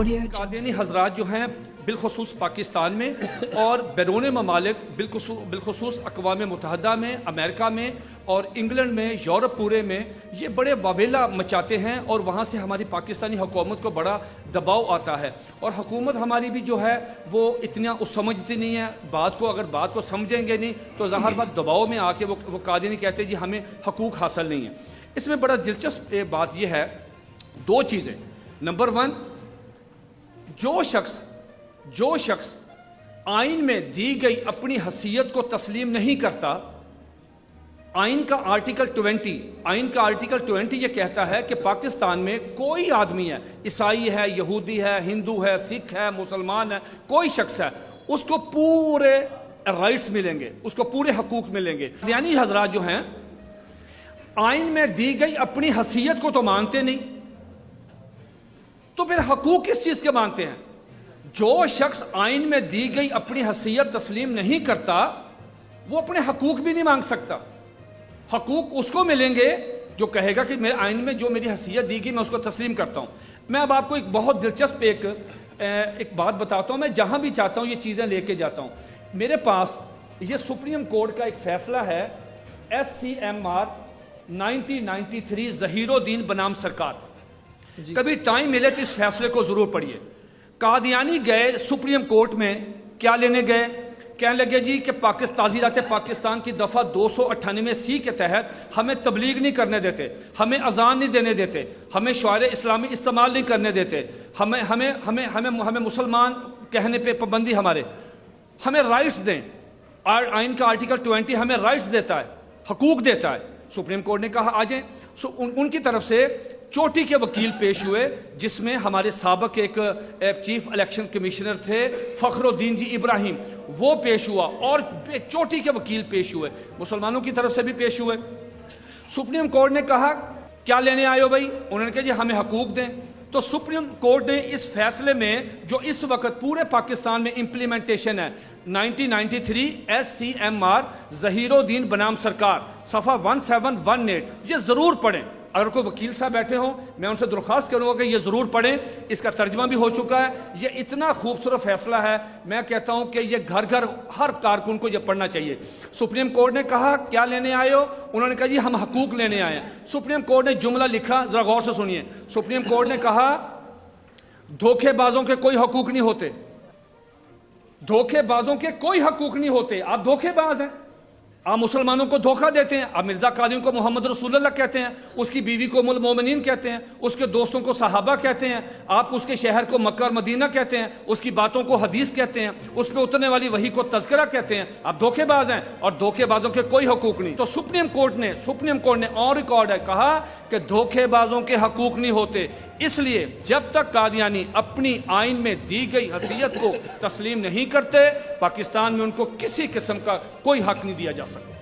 قادیانی حضرات جو ہیں بالخصوص پاکستان میں اور بیرون ممالک بالخصوص اقوام متحدہ میں، امریکہ میں اور انگلینڈ میں، یورپ پورے میں یہ بڑے واویلا مچاتے ہیں اور وہاں سے ہماری پاکستانی حکومت کو بڑا دباؤ آتا ہے، اور حکومت ہماری بھی جو ہے وہ اتنا سمجھتی نہیں ہے بات کو. اگر بات کو سمجھیں گے نہیں تو ظاہر بات دباؤ میں آ کے وہ قادیانی کہتے ہیں جی ہمیں حقوق حاصل نہیں ہے. اس میں بڑا دلچسپ بات یہ ہے، دو چیزیں. نمبر 1، جو شخص آئین میں دی گئی اپنی حیثیت کو تسلیم نہیں کرتا، آئین کا آرٹیکل 20 یہ کہتا ہے کہ پاکستان میں کوئی آدمی ہے، عیسائی ہے، یہودی ہے، ہندو ہے، سکھ ہے، مسلمان ہے، کوئی شخص ہے، اس کو پورے رائٹس ملیں گے، اس کو پورے حقوق ملیں گے. یعنی حضرات جو ہیں آئین میں دی گئی اپنی حیثیت کو تو مانتے نہیں، تو پھر حقوق کس چیز کے مانتے ہیں؟ جو شخص آئین میں دی گئی اپنی حیثیت تسلیم نہیں کرتا وہ اپنے حقوق بھی نہیں مانگ سکتا. حقوق اس کو ملیں گے جو کہے گا کہ میرے آئین میں جو میری حیثیت دی گئی میں اس کو تسلیم کرتا ہوں. میں اب آپ کو ایک بہت دلچسپ ایک بات بتاتا ہوں. میں جہاں بھی چاہتا ہوں یہ چیزیں لے کے جاتا ہوں. میرے پاس یہ سپریم کورٹ کا ایک فیصلہ ہے SCMR 1993 ظہیر الدین بنام سرکار. کبھی ٹائم ملے تو اس فیصلے کو ضرور پڑھیے. قادیانی گئے سپریم کورٹ میں، کیا لینے گئے؟ کہنے لگے جی کہ تعزیرات پاکستان کی دفعہ 298C کے تحت ہمیں تبلیغ نہیں کرنے دیتے، ہمیں اذان نہیں دینے دیتے، ہمیں شعائر اسلامی استعمال نہیں کرنے دیتے، ہمیں مسلمان کہنے پہ پابندی، ہمیں رائٹس دیں. آئین کا آرٹیکل 20 ہمیں رائٹس دیتا ہے، حقوق دیتا ہے. سپریم کورٹ نے کہا آ جائیں. ان کی طرف سے چوٹی کے وکیل پیش ہوئے، جس میں ہمارے سابق ایک چیف الیکشن کمیشنر تھے فخر الدین جی ابراہیم، وہ پیش ہوا، اور ایک چوٹی کے وکیل پیش ہوئے، مسلمانوں کی طرف سے بھی پیش ہوئے. سپریم کورٹ نے کہا کیا لینے آئے ہو بھائی؟ انہوں نے کہا جی ہمیں حقوق دیں. تو سپریم کورٹ نے اس فیصلے میں جو اس وقت پورے پاکستان میں امپلیمنٹیشن ہے 1993 SCMR ظہیر الدین بنام سرکار صفحہ 1718، یہ ضرور پڑھیں. اگر کوئی وکیل صاحب بیٹھے ہوں میں ان سے درخواست کروں گا کہ یہ ضرور پڑھیں. اس کا ترجمہ بھی ہو چکا ہے. یہ اتنا خوبصورت فیصلہ ہے، میں کہتا ہوں کہ یہ گھر ہر کارکن کو یہ پڑھنا چاہیے. سپریم کورٹ نے کہا کیا لینے آئے ہو؟ انہوں نے کہا جی ہم حقوق لینے آئے ہیں. سپریم کورٹ نے جملہ لکھا، ذرا غور سے سنیے. سپریم کورٹ نے کہا دھوکے بازوں کے کوئی حقوق نہیں ہوتے، دھوکے بازوں کے کوئی حقوق نہیں ہوتے. آپ دھوکے باز ہیں، آپ مسلمانوں کو دھوکہ دیتے ہیں. آپ مرزا قادری کو محمد رسول اللہ کہتے ہیں، اس کی بیوی کو ام المومنین کہتے ہیں، اس کے دوستوں کو صحابہ کہتے ہیں، آپ اس کے شہر کو مکہ اور مدینہ کہتے ہیں، اس کی باتوں کو حدیث کہتے ہیں، اس پہ اترنے والی وحی کو تذکرہ کہتے ہیں. آپ دھوکے باز ہیں اور دھوکے بازوں کے کوئی حقوق نہیں. تو سپریم کورٹ نے آن ریکارڈ ہے کہا کہ دھوکے بازوں کے حقوق نہیں ہوتے. اس لیے جب تک قادیانی اپنی آئین میں دی گئی حیثیت کو تسلیم نہیں کرتے، پاکستان میں ان کو کسی قسم کا کوئی حق نہیں دیا جا سکتا.